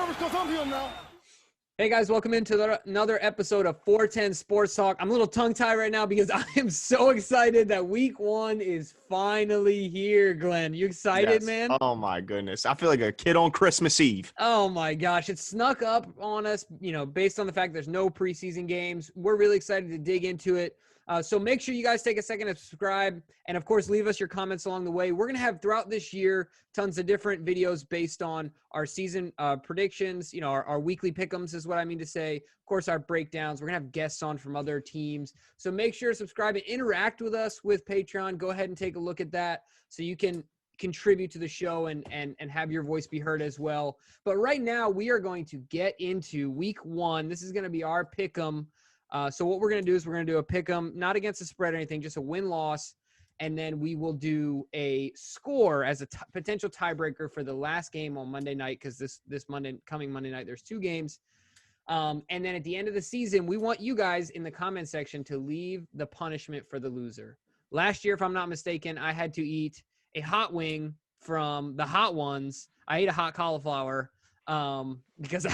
nervous because I'm here now. Hey guys, welcome into another episode of 410 Sports Talk. I'm a little tongue-tied right now because I am so excited that week one is finally here, Glenn. You excited, Yes. man? Oh my goodness. I feel like a kid on Christmas Eve. Oh my gosh, it snuck up on us, based on the fact there's no preseason games. We're really excited to dig into it. So make sure you guys take a second to subscribe and, of course, leave us your comments along the way. We're going to have throughout this year tons of different videos based on our season predictions, our weekly pick'ems is what I mean to say. Of course, our breakdowns. We're going to have guests on from other teams. So make sure to subscribe and interact with us with Patreon. Go ahead and take a look at that so you can contribute to the show and have your voice be heard as well. But right now, we are going to get into week one. This is going to be our pick'em. So what we're going to do is we're going to do a pick'em, not against a spread or anything, just a win-loss, and then we will do a score as a potential tiebreaker for the last game on Monday night because this coming Monday night, there's two games. And then at the end of the season, we want you guys in the comment section to leave the punishment for the loser. Last year, if I'm not mistaken, I had to eat a hot wing from the Hot Ones. I ate a hot cauliflower because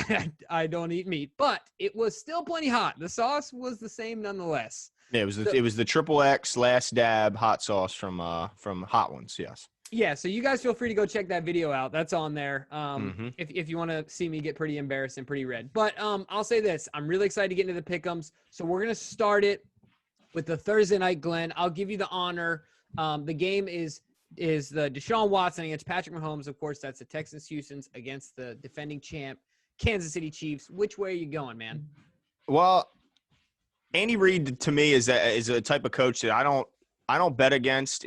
I don't eat meat, but it was still plenty hot. The sauce was the same nonetheless. Yeah, it was the triple X last dab hot sauce from Hot Ones. Yes. Yeah. So you guys feel free to go check that video out. That's on there. Mm-hmm. If you want to see me get pretty embarrassed and pretty red, but I'll say this, I'm really excited to get into the pick'ems. So we're going to start it with the Thursday night, Glenn. I'll give you the honor. The game is the Deshaun Watson against Patrick Mahomes. Of course, that's the Texans Houston's against the defending champ Kansas City Chiefs. Which way are you going, man? Well, Andy Reid to me is a type of coach that I don't bet against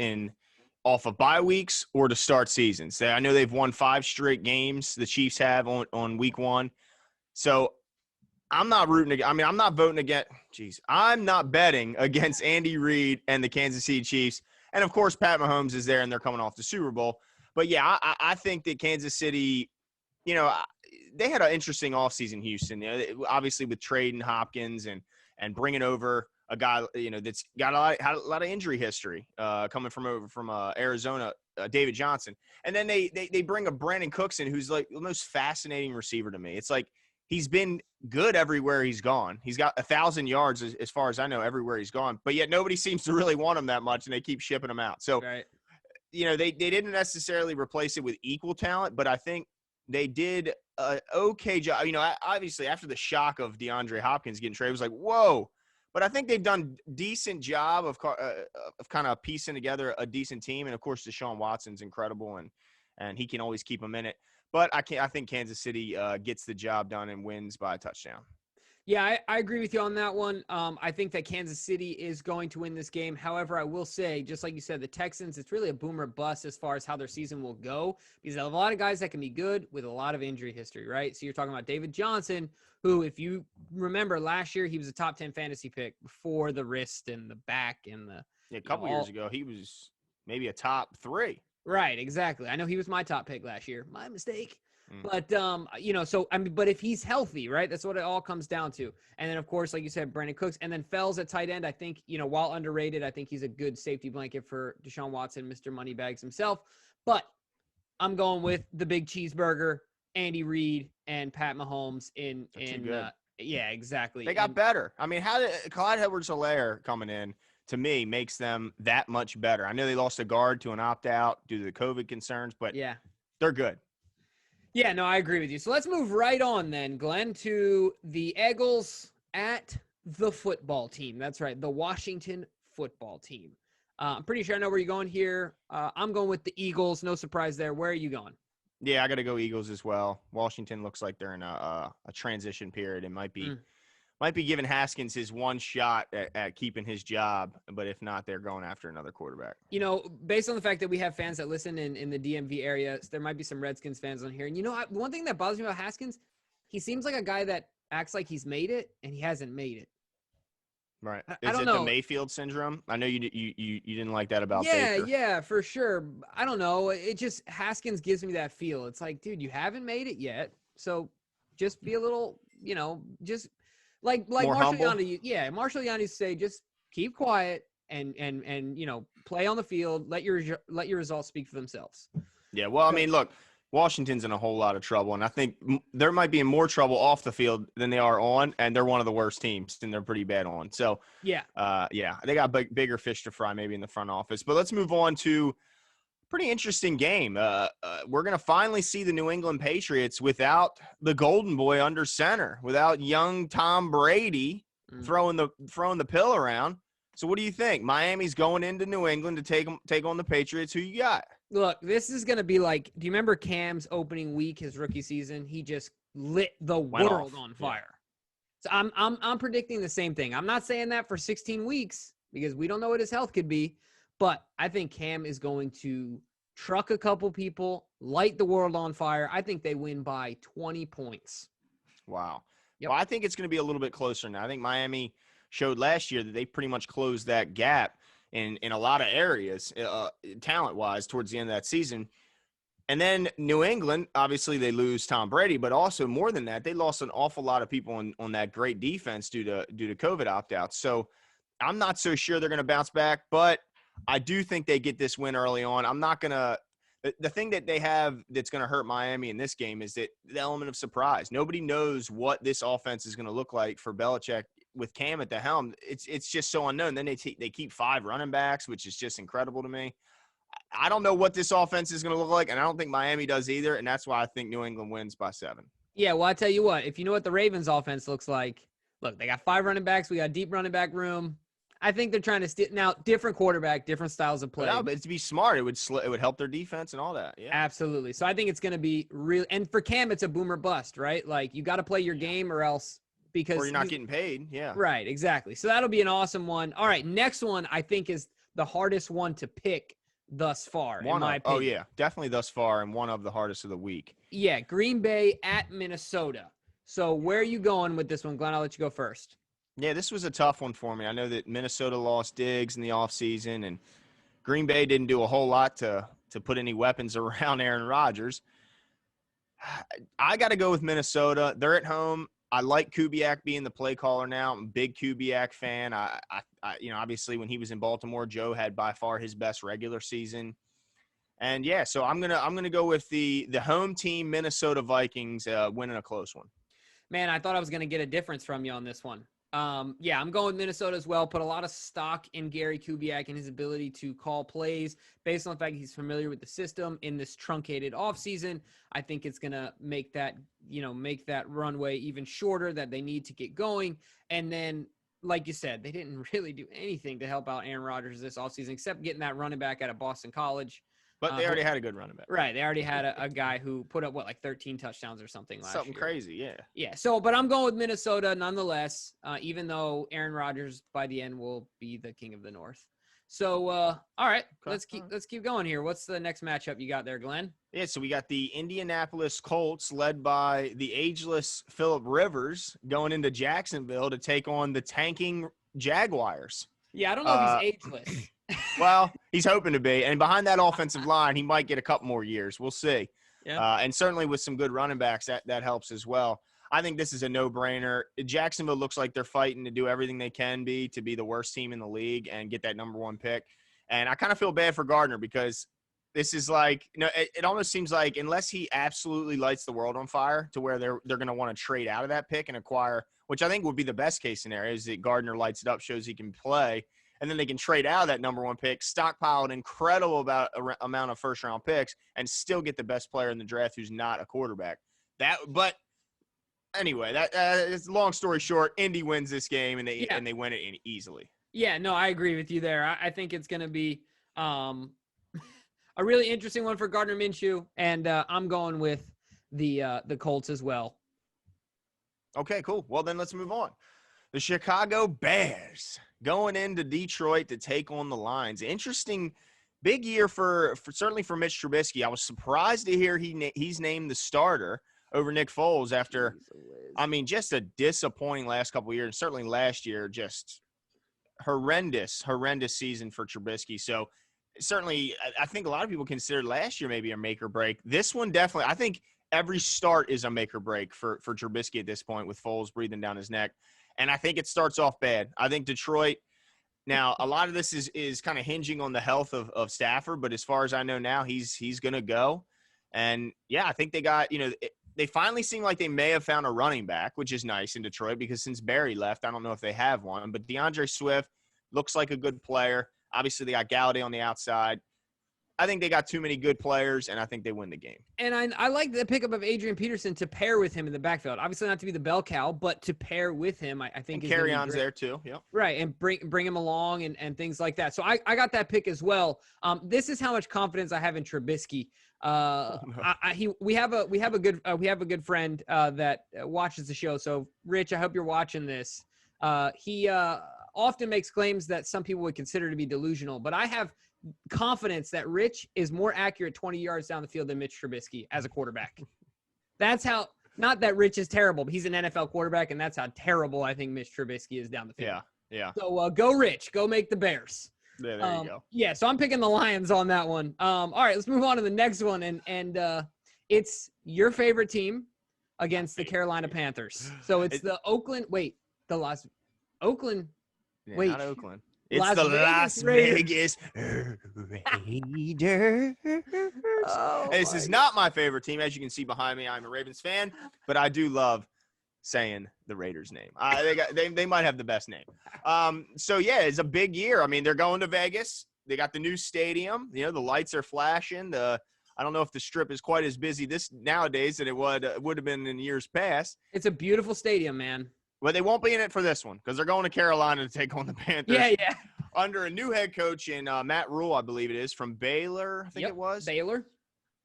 off of bye weeks or to start seasons. I know they've won 5 straight games. The Chiefs have on week one. So I'm not rooting. I mean, I'm not voting against. I'm not betting against Andy Reid and the Kansas City Chiefs. And, of course, Pat Mahomes is there, and they're coming off the Super Bowl. But, yeah, I think that Kansas City, they had an interesting offseason, Houston. Obviously with trading Hopkins and bringing over a guy, that's got had a lot of injury history coming from Arizona, David Johnson. And then they bring a Brandon Cooks in who's, like, the most fascinating receiver to me. It's like he's been good everywhere he's gone. He's got 1,000 yards as far as I know everywhere he's gone, but yet nobody seems to really want him that much, and they keep shipping him out. So, Right. They didn't necessarily replace it with equal talent, but I think they did an okay job. Obviously after the shock of DeAndre Hopkins getting traded, it was like, whoa. But I think they've done a decent job of kind of piecing together a decent team. And, of course, Deshaun Watson's incredible, and he can always keep them in it. But I think Kansas City gets the job done and wins by a touchdown. Yeah, I agree with you on that one. I think that Kansas City is going to win this game. However, I will say, just like you said, the Texans, it's really a boomer bust as far as how their season will go because they have a lot of guys that can be good with a lot of injury history, right? So you're talking about David Johnson, who, if you remember last year, he was a top 10 fantasy pick before the wrist and the back and the A couple years ago, he was maybe a top 3. Right, exactly. I know he was my top pick last year. My mistake. But, but if he's healthy, right, that's what it all comes down to. And then, of course, like you said, Brandon Cooks. And then Fells at tight end, I think, while underrated, I think he's a good safety blanket for Deshaun Watson, Mr. Moneybags himself. But I'm going with the big cheeseburger, Andy Reid, and Pat Mahomes yeah, exactly. They got better. I mean, how did Clyde Edwards-Helaire coming in, to me, makes them that much better. I know they lost a guard to an opt-out due to the COVID concerns, but yeah, they're good. Yeah, no, I agree with you. So let's move right on then, Glenn, to the Eagles at the football team. That's right, the Washington football team. I'm pretty sure I know where you're going here. I'm going with the Eagles. No surprise there. Where are you going? Yeah, I got to go Eagles as well. Washington looks like they're in a transition period. It might be giving Haskins his one shot at keeping his job, but if not, they're going after another quarterback. Based on the fact that we have fans that listen in the DMV area, there might be some Redskins fans on here. And one thing that bothers me about Haskins, he seems like a guy that acts like he's made it, and he hasn't made it. Right. I don't Is it know. the Mayfield syndrome? I know you didn't like that about Yeah, Baker. Yeah, for sure. I don't know. It just Haskins gives me that feel. It's like, dude, you haven't made it yet, so just be a little, just like Marshall Yanda. Yeah, Marshall Yanda used to say, just keep quiet and play on the field. Let your results speak for themselves. Yeah. Well, I mean, look, Washington's in a whole lot of trouble, and I think there might be in more trouble off the field than they are on, and they're one of the worst teams, and they're pretty bad on. So, Yeah. They got bigger fish to fry maybe in the front office. But let's move on to a pretty interesting game. We're going to finally see the New England Patriots without the golden boy under center, without young Tom Brady throwing the pill around. So what do you think? Miami's going into New England to take on the Patriots. Who you got? Look, this is going to be like, do you remember Cam's opening week, his rookie season? He just lit the world on fire. Yeah. So I'm predicting the same thing. I'm not saying that for 16 weeks because we don't know what his health could be, but I think Cam is going to truck a couple people, light the world on fire. I think they win by 20 points. Wow. Yep. Well, I think it's going to be a little bit closer now. I think Miami showed last year that they pretty much closed that gap in a lot of areas, talent-wise, towards the end of that season. And then New England, obviously they lose Tom Brady, but also more than that, they lost an awful lot of people on that great defense due to COVID opt-outs. So I'm not so sure they're going to bounce back, but I do think they get this win early on. I'm not going to – the thing that they have that's going to hurt Miami in this game is that the element of surprise. Nobody knows what this offense is going to look like for Belichick with Cam at the helm. It's just so unknown. Then they keep 5 running backs, which is just incredible to me. I don't know what this offense is going to look like, and I don't think Miami does either, and that's why I think New England wins by 7. Yeah, well, I tell you what, if you know what the Ravens offense looks like, look, they got 5 running backs. We got deep running back room. I think they're trying to now different quarterback, different styles of play. But to be smart, it would help their defense and all that. Yeah, absolutely. So I think it's going to be real. And for Cam, it's a boomer bust, right? Like you got to play your game or else because or you're not getting paid. Yeah, right, exactly. So that'll be an awesome one. All right, next one I think is the hardest one to pick thus far. In my opinion. Oh yeah, definitely thus far, and one of the hardest of the week. Yeah, Green Bay at Minnesota. So where are you going with this one, Glenn? I'll let you go first. Yeah, this was a tough one for me. I know that Minnesota lost Diggs in the offseason, and Green Bay didn't do a whole lot to put any weapons around Aaron Rodgers. I got to go with Minnesota. They're at home. I like Kubiak being the play caller now. I'm a big Kubiak fan. I obviously when he was in Baltimore, Joe had by far his best regular season. And yeah, so I'm gonna go with the home team Minnesota Vikings winning a close one. Man, I thought I was gonna get a difference from you on this one. Yeah, I'm going with Minnesota as well. Put a lot of stock in Gary Kubiak and his ability to call plays based on the fact he's familiar with the system in this truncated offseason. I think it's going to make that runway even shorter that they need to get going. And then, like you said, they didn't really do anything to help out Aaron Rodgers this offseason except getting that running back out of Boston College. But they already had a good running back. Right. They already had a guy who put up, 13 touchdowns or something last year. Something crazy, yeah. Yeah. So, but I'm going with Minnesota nonetheless, even though Aaron Rodgers by the end will be the king of the North. So, all right, let's keep going here. What's the next matchup you got there, Glenn? Yeah, so we got the Indianapolis Colts led by the ageless Phillip Rivers going into Jacksonville to take on the tanking Jaguars. Yeah, I don't know if he's ageless. Well, he's hoping to be. And behind that offensive line, he might get a couple more years. We'll see. Yeah. And certainly with some good running backs, that helps as well. I think this is a no-brainer. Jacksonville looks like they're fighting to do everything they can to be the worst team in the league and get that number 1 pick. And I kind of feel bad for Gardner because this is like, it almost seems like unless he absolutely lights the world on fire to where they're going to want to trade out of that pick and acquire, which I think would be the best case scenario, is that Gardner lights it up, shows he can play, and then they can trade out of that number 1 pick, stockpile an incredible amount of first-round picks, and still get the best player in the draft who's not a quarterback. But anyway, it's long story short. Indy wins this game, and they win it easily. Yeah, no, I agree with you there. I think it's going to be a really interesting one for Gardner Minshew, and I'm going with the Colts as well. Okay, cool. Well, then let's move on. The Chicago Bears going into Detroit to take on the Lions. Interesting, big year for certainly for Mitch Trubisky. I was surprised to hear he's named the starter over Nick Foles after, just a disappointing last couple of years. Certainly last year, just horrendous season for Trubisky. So certainly, I think a lot of people considered last year maybe a make or break. This one definitely, I think every start is a make or break for Trubisky at this point with Foles breathing down his neck. And I think it starts off bad. I think Detroit – now, a lot of this is kind of hinging on the health of Stafford, but as far as I know now, he's going to go. And, yeah, I think they got, they finally seem like they may have found a running back, which is nice in Detroit because since Barry left, I don't know if they have one. But DeAndre Swift looks like a good player. Obviously, they got Galladay on the outside. I think they got too many good players, and I think they win the game. And I like the pickup of Adrian Peterson to pair with him in the backfield. Obviously, not to be the bell cow, but to pair with him, I think. And Carry-on's there too. Yep. Right, and bring him along and things like that. So I got that pick as well. This is how much confidence I have in Trubisky. We have a good friend that watches the show. So Rich, I hope you're watching this. He often makes claims that some people would consider to be delusional, but I have confidence that Rich is more accurate 20 yards down the field than Mitch Trubisky as a quarterback. That's how, not that Rich is terrible, but he's an NFL quarterback, and that's how terrible I think Mitch Trubisky is down the field. Yeah. So go Rich. Go make the Bears. Yeah, there you go. Yeah, so I'm picking the Lions on that one. All right, let's move on to the next one, and it's your favorite team against the Carolina Panthers. So it's the Oakland – Oakland – Yeah, wait. not Oakland. It's the Las Vegas Raiders. This is not my favorite team. As you can see behind me, I'm a Ravens fan, but I do love saying the Raiders' name. They might have the best name. So, yeah, it's a big year. I mean, they're going to Vegas. They got the new stadium. The lights are flashing. I don't know if the Strip is quite as busy nowadays than it would have been in years past. It's a beautiful stadium, man. Well, they won't be in it for this one because they're going to Carolina to take on the Panthers. Yeah. Under a new head coach in Matt Rule, I believe it is, from Baylor, I think it was. Baylor.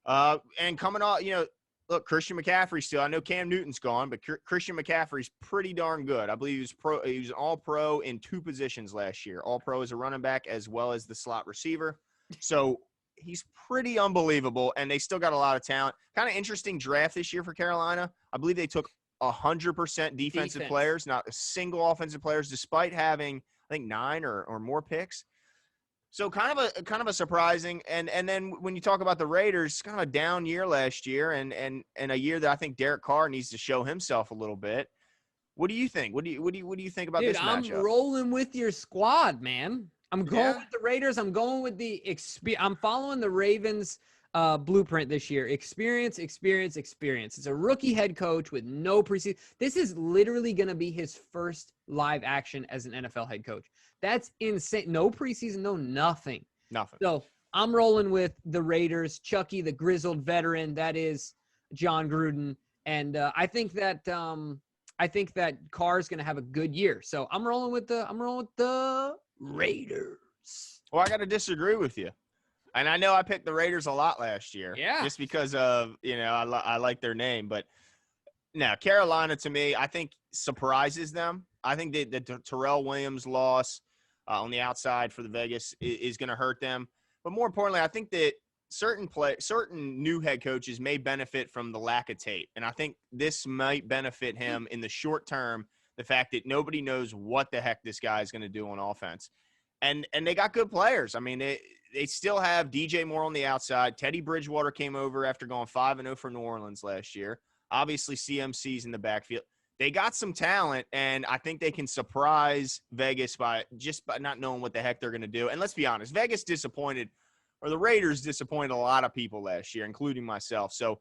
And coming off, look, Christian McCaffrey still. I know Cam Newton's gone, but Christian McCaffrey's pretty darn good. I believe he was an all-pro in 2 positions last year. All-pro as a running back as well as the slot receiver. So he's pretty unbelievable, and they still got a lot of talent. Kind of interesting draft this year for Carolina. I believe they took 100% defensive players, not a single offensive players, despite having, I think, 9 or more picks. So kind of a surprising. And then when you talk about the Raiders, kind of a down year last year and a year that I think Derek Carr needs to show himself a little bit. What do you think? What do you think about this matchup? I'm rolling with your squad, man. I'm going with the Raiders. I'm going with I'm following the Ravens blueprint this year. Experience. It's a rookie head coach with no preseason. This is literally going to be his first live action as an NFL head coach. That's insane. No preseason, no nothing. So I'm rolling with the Raiders. Chucky, the grizzled veteran, that is John Gruden, and I think that Carr's going to have a good year. So I'm rolling with the Raiders. Well, I got to disagree with you. And I know I picked the Raiders a lot last year. Yeah. Just because of, I like their name. But now Carolina, to me, I think surprises them. I think that the Terrell Williams loss on the outside for the Vegas is going to hurt them. But more importantly, I think that certain new head coaches may benefit from the lack of tape. And I think this might benefit him in the short term, the fact that nobody knows what the heck this guy is going to do on offense. And they got good players. I mean, they still have DJ Moore on the outside. Teddy Bridgewater came over after going 5-0 for New Orleans last year. Obviously, CMC's in the backfield. They got some talent, and I think they can surprise Vegas by not knowing what the heck they're going to do. And let's be honest, Vegas disappointed, or the Raiders disappointed a lot of people last year, including myself. So,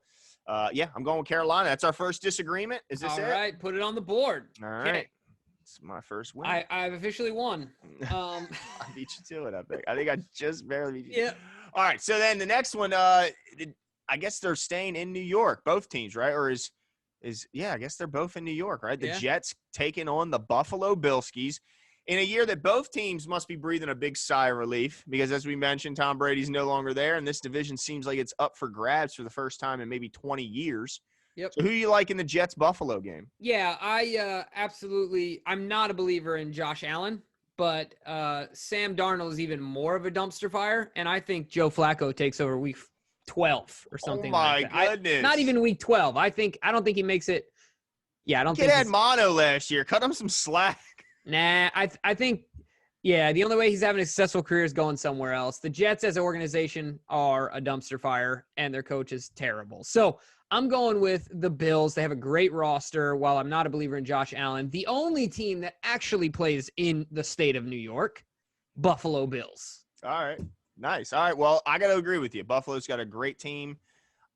I'm going with Carolina. That's our first disagreement. Is this it? All right, put it on the board. All right. It's my first win. I've officially won. I beat you to it, I think I just barely beat you. Yeah. All right, so then the next one, I guess they're staying in New York, both teams, right? Or I guess they're both in New York, right? The Jets taking on the Buffalo Bilskis in a year that both teams must be breathing a big sigh of relief because, as we mentioned, Tom Brady's no longer there, and this division seems like it's up for grabs for the first time in maybe 20 years. Yep. So who you like in the Jets-Buffalo game? Yeah, I absolutely – I'm not a believer in Josh Allen, but Sam Darnold is even more of a dumpster fire, and I think Joe Flacco takes over week 12 or something like that. Oh, my goodness. Not even week 12. I don't think he makes it – yeah, I don't think – Kid had mono last year. Cut him some slack. Nah, I think – yeah, the only way he's having a successful career is going somewhere else. The Jets as an organization are a dumpster fire, and their coach is terrible. So – I'm going with the Bills. They have a great roster. While I'm not a believer in Josh Allen, the only team that actually plays in the state of New York, Buffalo Bills. All right. Nice. All right. Well, I got to agree with you. Buffalo's got a great team.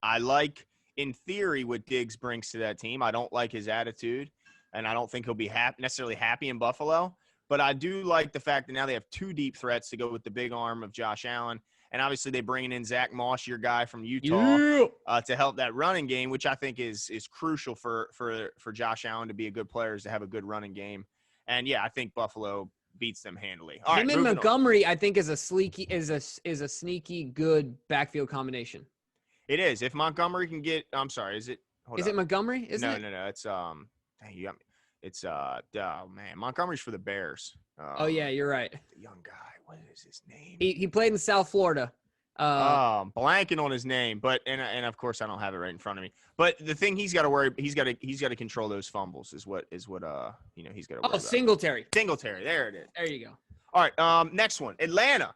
I like, in theory, what Diggs brings to that team. I don't like his attitude, and I don't think he'll be necessarily happy in Buffalo. But I do like the fact that now they have two deep threats to go with the big arm of Josh Allen. And obviously they bringing in Zach Moss, your guy from Utah, to help that running game, which I think is crucial for Josh Allen to be a good player, is to have a good running game. And, yeah, I think Buffalo beats them handily. All right, him and Montgomery, I think, is a sneaky good backfield combination. It is. If Montgomery can get – I'm sorry, is it Montgomery? Isn't it? No. It's dang, you got me. It's oh man, Montgomery's for the Bears. Oh yeah, you're right. The young guy. What is his name? He played in South Florida. Blanking on his name, but and of course I don't have it right in front of me. But the thing he's got to worry, he's got to control those fumbles. Is what he's got to worry about. Singletary. There it is. There you go. All right. Next one, Atlanta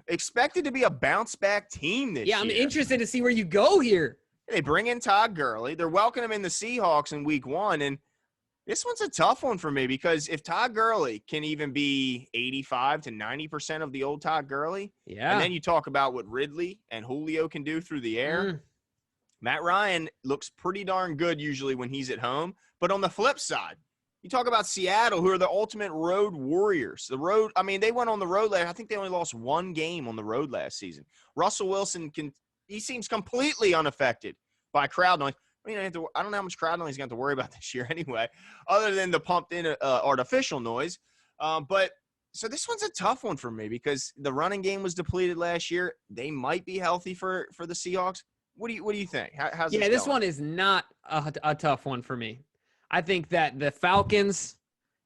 expected to be a bounce back team this year. Yeah, I'm interested to see where you go here. They bring in Todd Gurley. They're welcoming him in the Seahawks in week 1, and this one's a tough one for me because if Todd Gurley can even be 85 to 90% of the old Todd Gurley, and then you talk about what Ridley and Julio can do through the air, Matt Ryan looks pretty darn good usually when he's at home. But on the flip side, you talk about Seattle, who are the ultimate road warriors. They went on the road last. I think they only lost one game on the road last season. Russell Wilson he seems completely unaffected by crowd noise. I don't know how much crowd noise he's going to have to worry about this year anyway, other than the pumped-in artificial noise. So this one's a tough one for me because the running game was depleted last year. They might be healthy for the Seahawks. What do you think? How's this going? This one is not a tough one for me. I think that the Falcons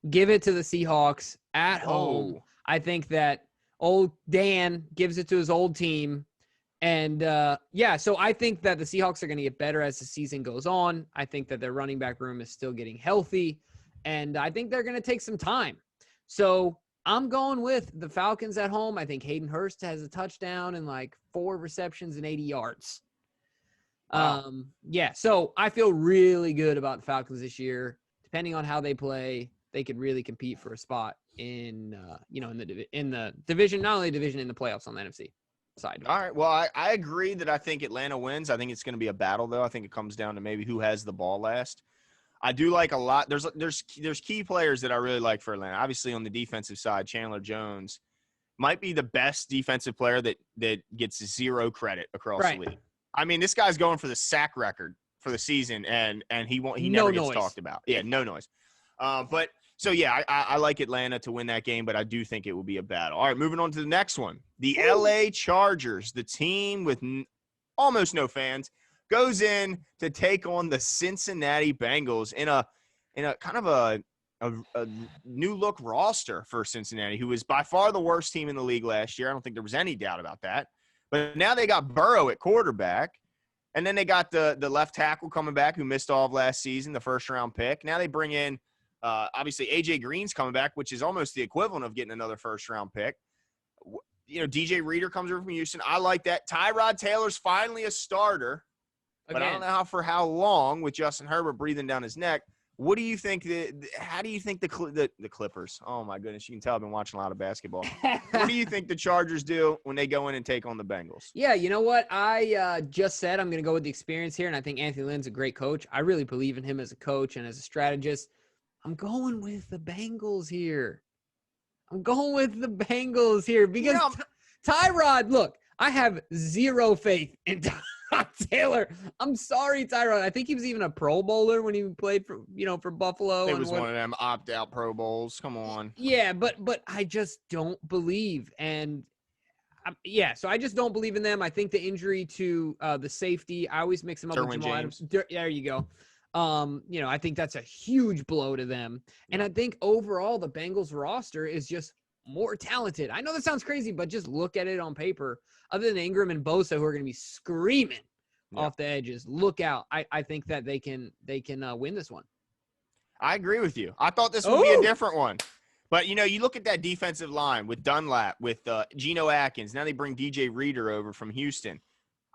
give it to the Seahawks at home. I think that old Dan gives it to his old team. And, so I think that the Seahawks are going to get better as the season goes on. I think that their running back room is still getting healthy, and I think they're going to take some time. So I'm going with the Falcons at home. I think Hayden Hurst has a touchdown and 4 receptions and 80 yards. Wow. So I feel really good about the Falcons this year. Depending on how they play, they could really compete for a spot in the division, not only division, in the playoffs on the NFC side. All right. Well, I agree that I think Atlanta wins. I think it's going to be a battle, though. I think it comes down to maybe who has the ball last. I do like a lot. There's key players that I really like for Atlanta. Obviously, on the defensive side, Chandler Jones might be the best defensive player that gets zero credit across the league. I mean, this guy's going for the sack record for the season, and he never gets talked about. Yeah, no noise. So, I like Atlanta to win that game, but I do think it will be a battle. All right, moving on to the next one. The LA Chargers, the team with almost no fans, goes in to take on the Cincinnati Bengals in a kind of a new look roster for Cincinnati, who was by far the worst team in the league last year. I don't think there was any doubt about that. But now they got Burrow at quarterback, and then they got the left tackle coming back who missed all of last season, the first-round pick. Now they bring in obviously, A.J. Green's coming back, which is almost the equivalent of getting another first-round pick. DJ Reader comes over from Houston. I like that. Tyrod Taylor's finally a starter, but I don't know for how long with Justin Herbert breathing down his neck. What do you think? How do you think the Clippers? Oh, my goodness. You can tell I've been watching a lot of basketball. What do you think the Chargers do when they go in and take on the Bengals? Yeah, you know what? I just said I'm going to go with the experience here, and I think Anthony Lynn's a great coach. I really believe in him as a coach and as a strategist. I'm going with the Bengals here. Because Tyrod, look, I have zero faith in Tyrod Taylor. I'm sorry, Tyrod. I think he was even a Pro Bowler when he played for Buffalo. It was one of them opt-out Pro Bowls. Come on. Yeah, but I just don't believe. And so I just don't believe in them. I think the injury to the safety, I always mix him up with Jamal Adams. There you go. I think that's a huge blow to them. And I think overall the Bengals roster is just more talented. I know that sounds crazy, but just look at it on paper. Other than Ingram and Bosa, who are going to be screaming off the edges, look out. I think that they can win this one. I agree with you. I thought this would be a different one. But, you look at that defensive line with Dunlap, with Geno Atkins. Now they bring DJ Reader over from Houston.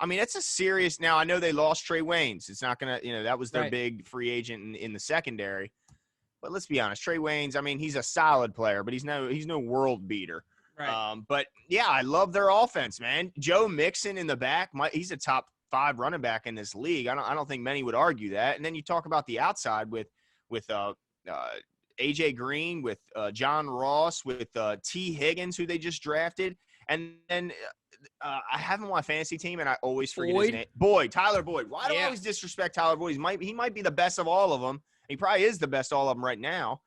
I mean, it's a serious – now, I know they lost Trey Waynes. It's not going to – that was their big free agent in the secondary. But let's be honest, Trey Waynes, I mean, he's a solid player, but he's no world beater. Right. But, I love their offense, man. Joe Mixon in the back, he's a top 5 running back in this league. I don't think many would argue that. And then you talk about the outside with AJ Green, with John Ross, with T. Higgins, who they just drafted. And then I have him on my fantasy team, and I always forget his name. Tyler Boyd. Why do I always disrespect Tyler Boyd? He might be the best of all of them. He probably is the best of all of them right now.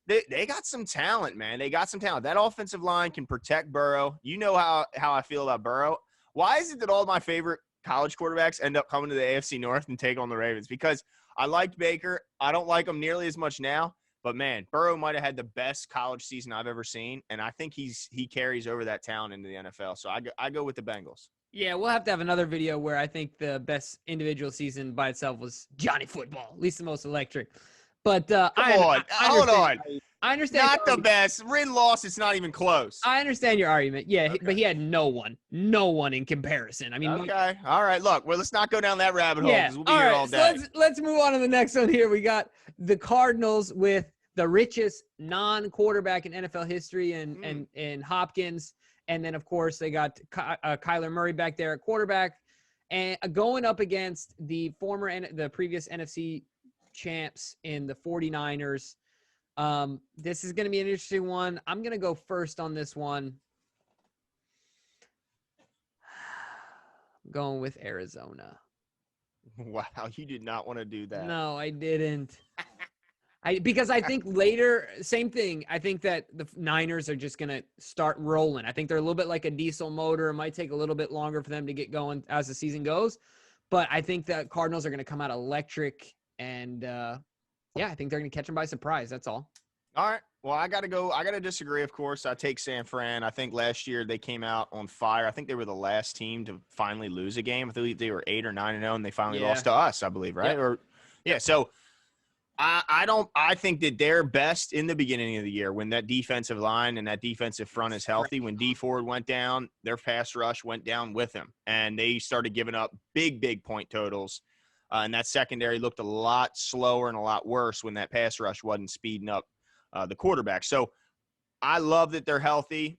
They got some talent, man. They got some talent. That offensive line can protect Burrow. You know how I feel about Burrow. Why is it that all my favorite college quarterbacks end up coming to the AFC North and take on the Ravens? Because I liked Baker. I don't like him nearly as much now. But, man, Burrow might have had the best college season I've ever seen, and I think he carries over that talent into the NFL. So I go with the Bengals. Yeah, we'll have to have another video where I think the best individual season by itself was Johnny Football, at least the most electric. But hold on. I understand. Not the best. Win-loss, it's not even close. I understand your argument. Yeah, okay. But he had no one in comparison. I mean, okay. All right. Look, well, let's not go down that rabbit hole because we'll be here all day. So let's move on to the next one here. We got the Cardinals with the richest non-quarterback in NFL history and Hopkins. And then, of course, they got Kyler Murray back there at quarterback and going up against the previous NFC champs in the 49ers. This is going to be an interesting one. I'm going to go first on this one. I'm going with Arizona. Wow, you did not want to do that. No, I didn't. Because I think later, same thing. I think that the Niners are just going to start rolling. I think they're a little bit like a diesel motor. It might take a little bit longer for them to get going as the season goes. But I think that Cardinals are going to come out electric. And, I think they're going to catch them by surprise. That's all. All right. Well, I got to disagree, of course. I take San Fran. I think last year they came out on fire. I think they were the last team to finally lose a game. I believe they were 8 or 9-0, and they finally lost to us, I believe, right? Yep. So I think that they're best in the beginning of the year when that defensive line and that defensive front is healthy. When D Ford went down, their pass rush went down with him, and they started giving up big point totals. And that secondary looked a lot slower and a lot worse when that pass rush wasn't speeding up the quarterback. So I love that they're healthy.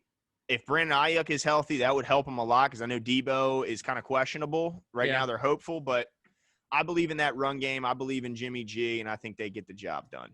If Brandon Ayuk is healthy, that would help them a lot because I know Debo is kind of questionable. Right now they're hopeful, but I believe in that run game. I believe in Jimmy G, and I think they get the job done.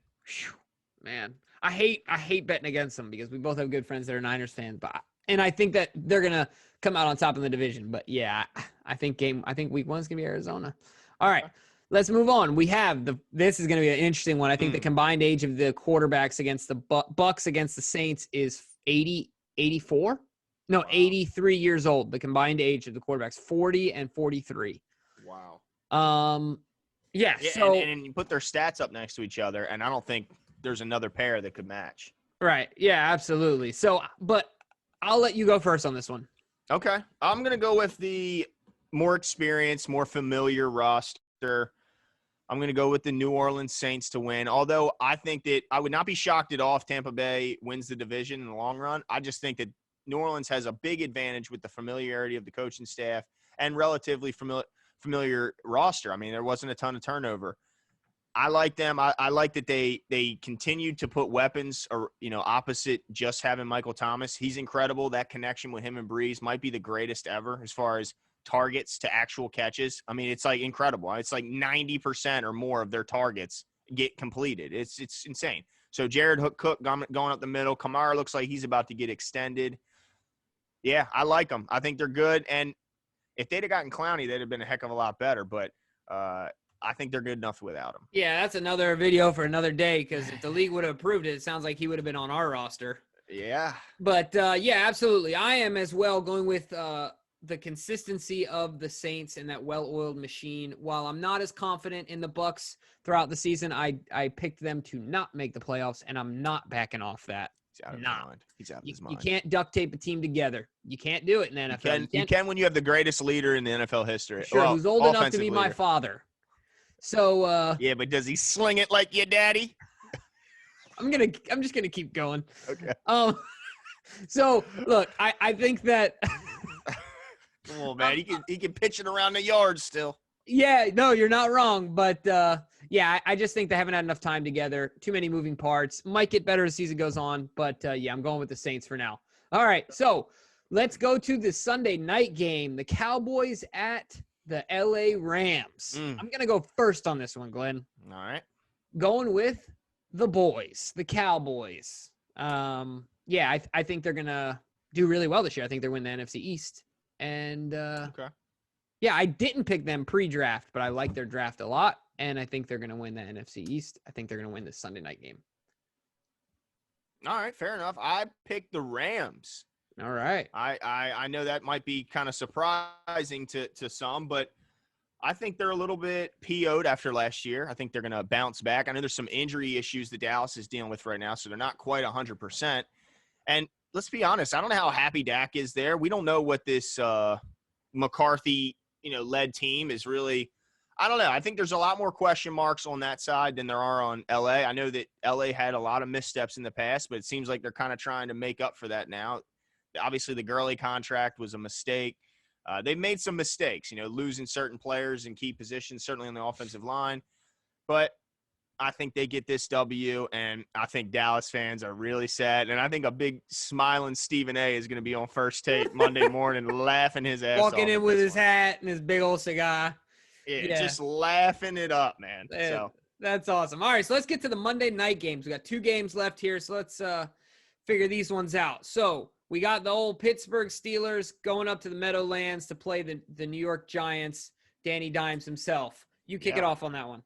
Man, I hate betting against them because we both have good friends that are Niners fans, and I think that they're gonna come out on top in the division. But yeah, I think week 1 is gonna be Arizona. All right, let's move on. We have this is gonna be an interesting one. I think the combined age of the quarterbacks against the Bucks against the Saints is 84. No, wow. 83 years old. The combined age of the quarterbacks, 40 and 43. Wow. Yeah. So and you put their stats up next to each other, and I don't think there's another pair that could match. Right. Yeah, absolutely. So, but I'll let you go first on this one. Okay. I'm going to go with the more experienced, more familiar roster. I'm going to go with the New Orleans Saints to win. Although I think that I would not be shocked at all if Tampa Bay wins the division in the long run. I just think that New Orleans has a big advantage with the familiarity of the coaching staff and relatively familiar roster. I mean, there wasn't a ton of turnover. I like them. I like that they continued to put weapons or, opposite just having Michael Thomas. He's incredible. That connection with him and Breeze might be the greatest ever as far as targets to actual catches. I mean, it's like incredible. It's like 90% or more of their targets get completed. It's insane. So Jared Cook going up the middle. Kamara looks like he's about to get extended. Yeah, I like them. I think they're good. And if they'd have gotten Clowney, they'd have been a heck of a lot better. But I think they're good enough without him. Yeah, that's another video for another day because if the league would have approved it, it sounds like he would have been on our roster. Yeah. But, yeah, absolutely. I am as well going with the consistency of the Saints and that well-oiled machine. While I'm not as confident in the Bucks throughout the season, I picked them to not make the playoffs, and I'm not backing off that. He's out of his mind. He's out of his mind. You can't duct tape a team together. You can't do it in the NFL. You can when you have the greatest leader in the NFL history. Sure, who's old enough to be my father. So yeah, but does he sling it like your daddy? I'm just gonna keep going. Okay. So look, I think that come on, man. He can pitch it around the yard still. Yeah, no, you're not wrong. But yeah, I just think they haven't had enough time together. Too many moving parts. Might get better as the season goes on. But yeah, I'm going with the Saints for now. All right, so let's go to the Sunday night game. The Cowboys at the LA Rams. I'm going to go first on this one, Glenn. All right. Going with the boys, the Cowboys. Yeah, I think they're going to do really well this year. I think they're win the NFC East. And Okay. yeah, I didn't pick them pre-draft, but I like their draft a lot. And I think they're going to win the NFC East. I think they're going to win this Sunday night game. All right, fair enough. I picked the Rams. All right. I know that might be kind of surprising to some, but I think they're a little bit PO'd after last year. I think they're going to bounce back. I know there's some injury issues that Dallas is dealing with right now, so they're not quite 100%. And let's be honest, I don't know how happy Dak is there. We don't know what this McCarthy, led team is really. I don't know. I think there's a lot more question marks on that side than there are on LA. I know that LA had a lot of missteps in the past, but it seems like they're kind of trying to make up for that now. Obviously, the Gurley contract was a mistake. They've made some mistakes, losing certain players in key positions, certainly on the offensive line. But I think they get this W, and I think Dallas fans are really sad. And I think a big smiling Stephen A. is going to be on First Take Monday morning laughing his ass off. Walking in with his hat and his big old cigar. Yeah, just laughing it up, man. So that's awesome. All right, so let's get to the Monday night games. We got 2 games left here, so let's figure these ones out. So we got the old Pittsburgh Steelers going up to the Meadowlands to play the New York Giants, Danny Dimes himself. You kick it off on that one.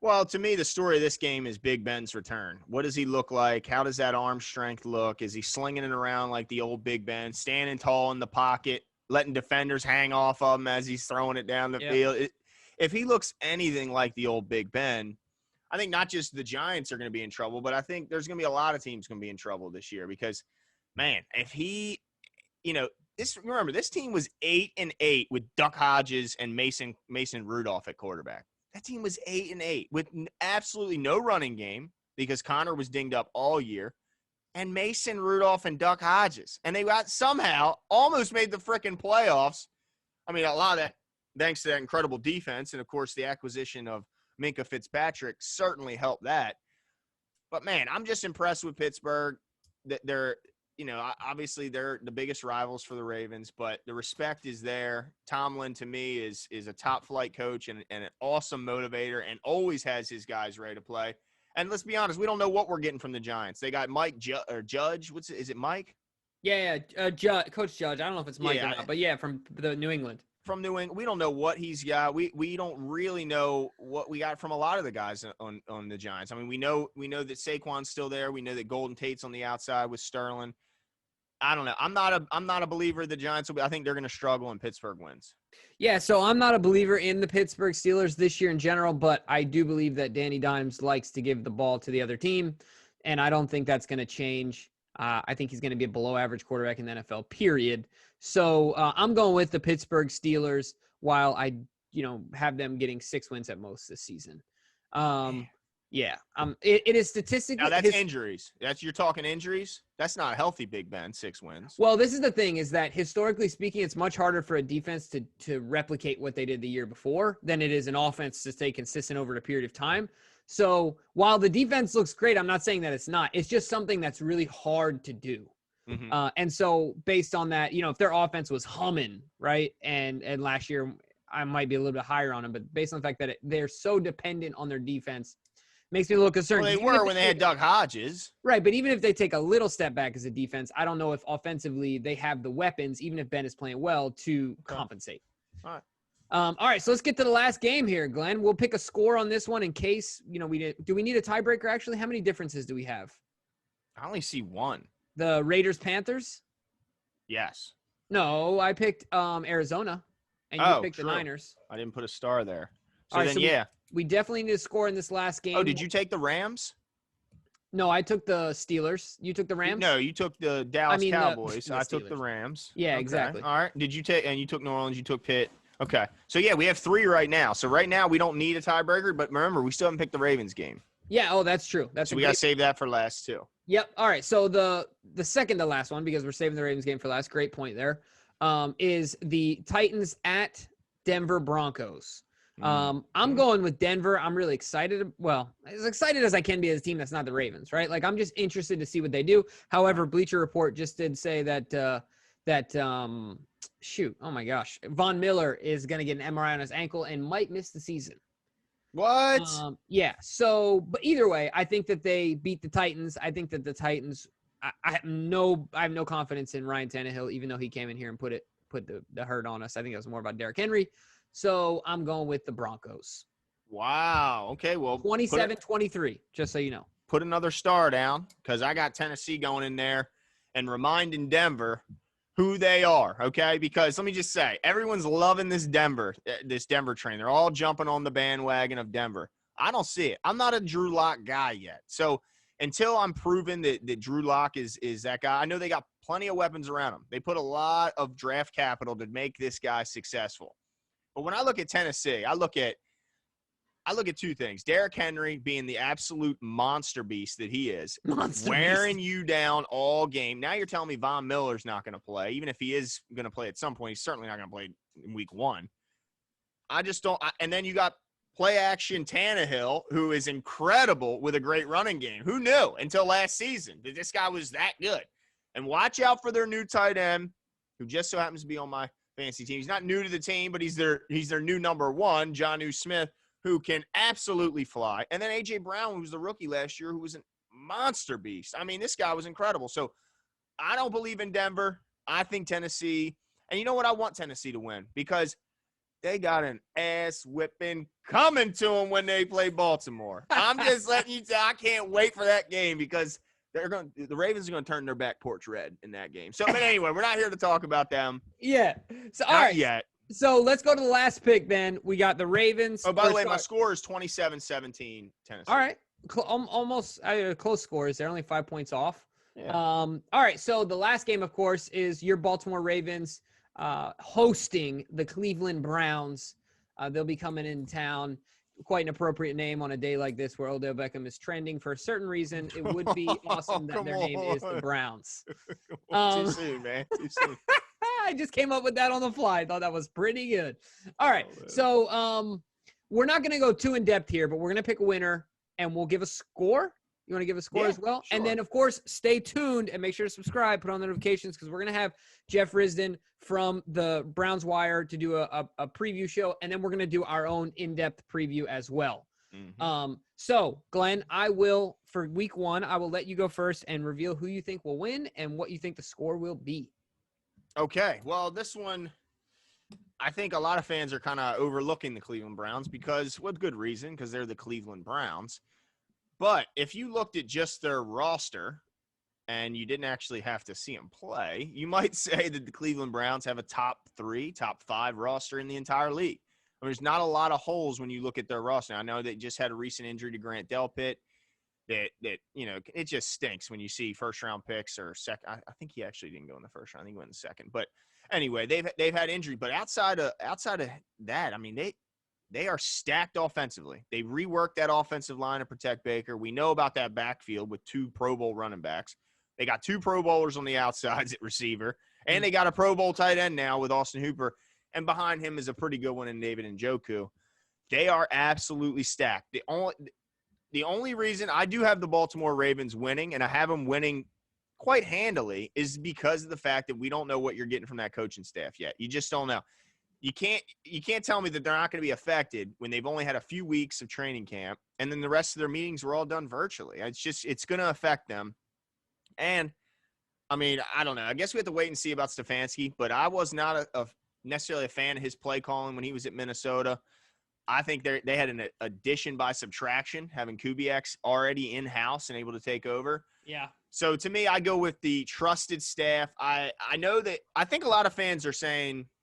Well, to me, the story of this game is Big Ben's return. What does he look like? How does that arm strength look? Is he slinging it around like the old Big Ben, standing tall in the pocket, letting defenders hang off of him as he's throwing it down the field? If he looks anything like the old Big Ben, I think not just the Giants are going to be in trouble, but I think there's going to be a lot of teams going to be in trouble this year because, man, if he, remember, this team was 8-8 with Duck Hodges and Mason Rudolph at quarterback. That team was 8-8 with absolutely no running game because Connor was dinged up all year. And Mason Rudolph and Duck Hodges. And they got somehow almost made the frickin' playoffs. I mean, a lot of that thanks to that incredible defense. And, of course, the acquisition of Minkah Fitzpatrick certainly helped that. But, man, I'm just impressed with Pittsburgh. They're, obviously they're the biggest rivals for the Ravens, but the respect is there. Tomlin, to me, is a top-flight coach and an awesome motivator and always has his guys ready to play. And let's be honest, we don't know what we're getting from the Giants. They got Mike Judge. Is it Mike? Yeah, Coach Judge. I don't know if it's Mike or not, but yeah, from the New England. From New England, we don't know what he's got. We don't really know what we got from a lot of the guys on the Giants. I mean, we know that Saquon's still there. We know that Golden Tate's on the outside with Sterling. I don't know. I'm not a believer the Giants I think they're going to struggle and Pittsburgh wins. Yeah, so I'm not a believer in the Pittsburgh Steelers this year in general, but I do believe that Danny Dimes likes to give the ball to the other team, and I don't think that's going to change. I think he's going to be a below-average quarterback in the NFL, period. So I'm going with the Pittsburgh Steelers while I, have them getting 6 wins at most this season. Yeah. It is statistically. Now that's injuries. You're talking injuries. That's not healthy, Big Ben. 6 wins. Well, this is the thing: is that historically speaking, it's much harder for a defense to replicate what they did the year before than it is an offense to stay consistent over a period of time. So while the defense looks great, I'm not saying that it's not. It's just something that's really hard to do. Mm-hmm. And so based on that, if their offense was humming, right, and last year I might be a little bit higher on them, but based on the fact that they're so dependent on their defense. Makes me a little concerned. Well, they were when they had Duck Hodges. Right, but even if they take a little step back as a defense, I don't know if offensively they have the weapons, even if Ben is playing well, to compensate. All right. All right, so let's get to the last game here, Glenn. We'll pick a score on this one in case, do we need a tiebreaker, actually? How many differences do we have? I only see one. The Raiders-Panthers? Yes. No, I picked Arizona, and you picked the Niners. I didn't put a star there. So all right, then, we definitely need to score in this last game. Oh, did you take the Rams? No, I took the Steelers. You took the Rams? No, you took the Dallas Cowboys. I took the Rams. Yeah, okay. Exactly. All right. Did you take – and you took New Orleans, you took Pitt. Okay. So, yeah, we have 3 right now. So, right now, we don't need a tiebreaker. But remember, we still haven't picked the Ravens game. Yeah. Oh, that's true. So, we got to save that for last, too. Yep. All right. So, the second to last one, because we're saving the Ravens game for last, great point there, is the Titans at Denver Broncos. I'm going with Denver. I'm really excited. Well, as excited as I can be as a team that's not the Ravens, right? Like, I'm just interested to see what they do. However, Bleacher Report just did say that that shoot, oh my gosh, Von Miller is going to get an MRI on his ankle and might miss the season. What? Yeah. So, but either way, I think that they beat the Titans. I think that the Titans. I have no confidence in Ryan Tannehill, even though he came in here and put the hurt on us. I think it was more about Derrick Henry. So I'm going with the Broncos. Wow. Okay. Well, 27-23, just so you know. Put another star down because I got Tennessee going in there and reminding Denver who they are, okay? Because let me just say, everyone's loving this Denver train. They're all jumping on the bandwagon of Denver. I don't see it. I'm not a Drew Lock guy yet. So until I'm proven that Drew Lock is that guy, I know they got plenty of weapons around him. They put a lot of draft capital to make this guy successful. But when I look at Tennessee, I look at two things. Derrick Henry being the absolute monster beast that he is, wearing you down all game. Now you're telling me Von Miller's not going to play. Even if he is going to play at some point, he's certainly not going to play in week 1. I just don't – and then you got play action Tannehill, who is incredible with a great running game. Who knew until last season that this guy was that good? And watch out for their new tight end, who just so happens to be on my fantasy team. He's not new to the team, but he's their new number 1, Jonnu Smith, who can absolutely fly. And then A.J. Brown, who was the rookie last year, who was a monster beast. I mean, this guy was incredible. So I don't believe in Denver. I think Tennessee. And you know what? I want Tennessee to win because they got an ass whipping coming to them when they play Baltimore. I'm just letting you I can't wait for that game because the Ravens are going to turn their back porch red in that game. So, but anyway, we're not here to talk about them. Yeah. So, all not right. yet. So let's go to the last pick then. We got the Ravens. Oh, by the way, my score is 27-17 Tennessee. All right. Almost close scores. They're only 5 points off. Yeah. All right. So the last game, of course, is your Baltimore Ravens hosting the Cleveland Browns. They'll be coming in town. Quite an appropriate name on a day like this where Odell Beckham is trending for a certain reason. It would be awesome that their name is the Browns. Too soon, man. Too soon. I just came up with that on the fly. I thought that was pretty good. All right. So we're not going to go too in-depth here, but we're going to pick a winner, and we'll give a score. You want to give a score as well? Sure. And then, of course, stay tuned and make sure to subscribe, put on the notifications, because we're going to have Jeff Risdon from the Browns Wire to do a preview show, and then we're going to do our own in-depth preview as well. Mm-hmm. So, Glenn, for week 1, I will let you go first and reveal who you think will win and what you think the score will be. Okay. Well, this one, I think a lot of fans are kind of overlooking the Cleveland Browns because, with good reason, because they're the Cleveland Browns. But if you looked at just their roster and you didn't actually have to see them play, you might say that the Cleveland Browns have a top 3, top 5 roster in the entire league. I mean, there's not a lot of holes when you look at their roster. I know they just had a recent injury to Grant Delpit. That you know, it just stinks when you see first-round picks or second. I think he actually didn't go in the first round. I think he went in the second. But anyway, they've had injury. But outside of that, I mean, they are stacked offensively. They reworked that offensive line to protect Baker. We know about that backfield with 2 Pro Bowl running backs. They got 2 Pro Bowlers on the outsides at receiver, and they got a Pro Bowl tight end now with Austin Hooper. And behind him is a pretty good one in David Njoku. They are absolutely stacked. The only reason I do have the Baltimore Ravens winning, and I have them winning quite handily, is because of the fact that we don't know what you're getting from that coaching staff yet. You just don't know. You can't tell me that they're not going to be affected when they've only had a few weeks of training camp, and then the rest of their meetings were all done virtually. It's going to affect them. And, I mean, I don't know. I guess we have to wait and see about Stefanski, but I was not necessarily a fan of his play calling when he was at Minnesota. I think they had an addition by subtraction, having Kubiak's already in-house and able to take over. Yeah. So to me, I go with the trusted staff. I know that – I think a lot of fans are saying –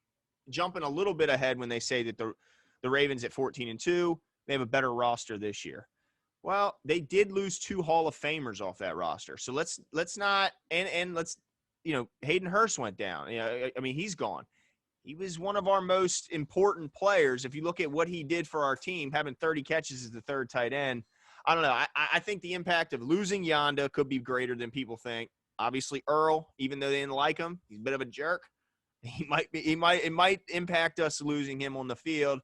jumping a little bit ahead when they say that the Ravens at 14-2, they have a better roster this year. Well, they did lose 2 Hall of Famers off that roster. So let's not – and let's – you know, Hayden Hurst went down. You know, I mean, he's gone. He was one of our most important players. If you look at what he did for our team, having 30 catches as the 3rd tight end, I don't know. I think the impact of losing Yonda could be greater than people think. Obviously, Earl, even though they didn't like him, he's a bit of a jerk. It might impact us losing him on the field,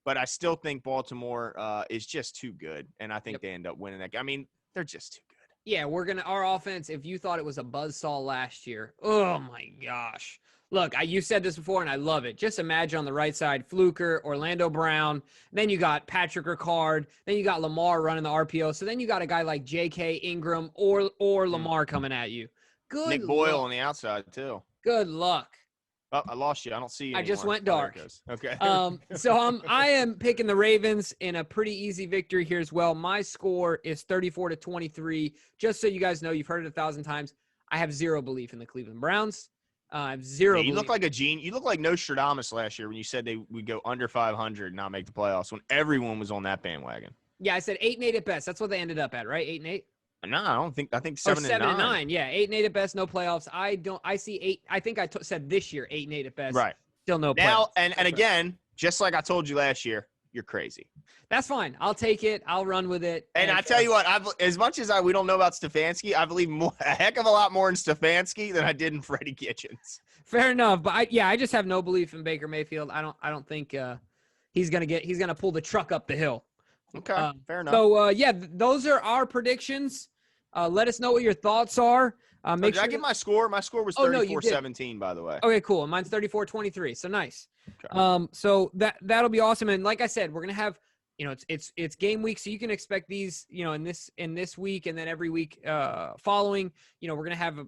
but I still think Baltimore is just too good, and I think they end up winning that game. I mean, they're just too good. Yeah, our offense, if you thought it was a buzzsaw last year, oh my gosh. Look, you said this before, and I love it. Just imagine on the right side, Fluker, Orlando Brown. Then you got Patrick Ricard. Then you got Lamar running the RPO. So then you got a guy like J.K. Ingram or Lamar coming at you. Good Nick Boyle luck. on the outside, too. Good luck. Oh, I lost you. I don't see you I anymore. just went Oh, there dark. it goes. Okay. So I am picking the Ravens in a pretty easy victory here as well. My score is 34-23. Just so you guys know, you've heard it 1,000 times. I have zero belief in the Cleveland Browns. I have zero. You look like a genius. You look like Nostradamus last year when you said they would go under 500 and not make the playoffs when everyone was on that bandwagon. Yeah, I said 8-8 at best. That's what they ended up at, right? 8-8. No, I don't think. I think 7-9. 7-9. Yeah, 8-8 at best, no playoffs. I see 8. I think I said this year 8-8 at best. Right. Still no playoffs. Now and again, just like I told you last year, you're crazy. That's fine. I'll take it. I'll run with it. And I tell you what, as much as we don't know about Stefanski, I believe a heck of a lot more in Stefanski than I did in Freddie Kitchens. Fair enough, but I just have no belief in Baker Mayfield. I don't think he's gonna pull the truck up the hill. Okay, fair enough. So those are our predictions. Let us know what your thoughts are. Did I get my score? My score was 34-17, by the way. Okay, cool. Mine's 34-23. So nice. Okay. So that'll be awesome. And like I said, we're gonna have, it's game week, so you can expect these, in this week and then every week following. We're gonna have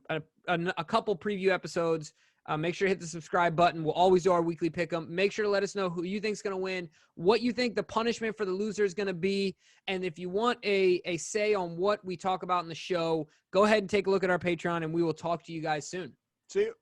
a couple preview episodes. Make sure to hit the subscribe button. We'll always do our weekly pick 'em. Make sure to let us know who you think is going to win, what you think the punishment for the loser is going to be. And if you want a say on what we talk about in the show, go ahead and take a look at our Patreon, and we will talk to you guys soon. See you.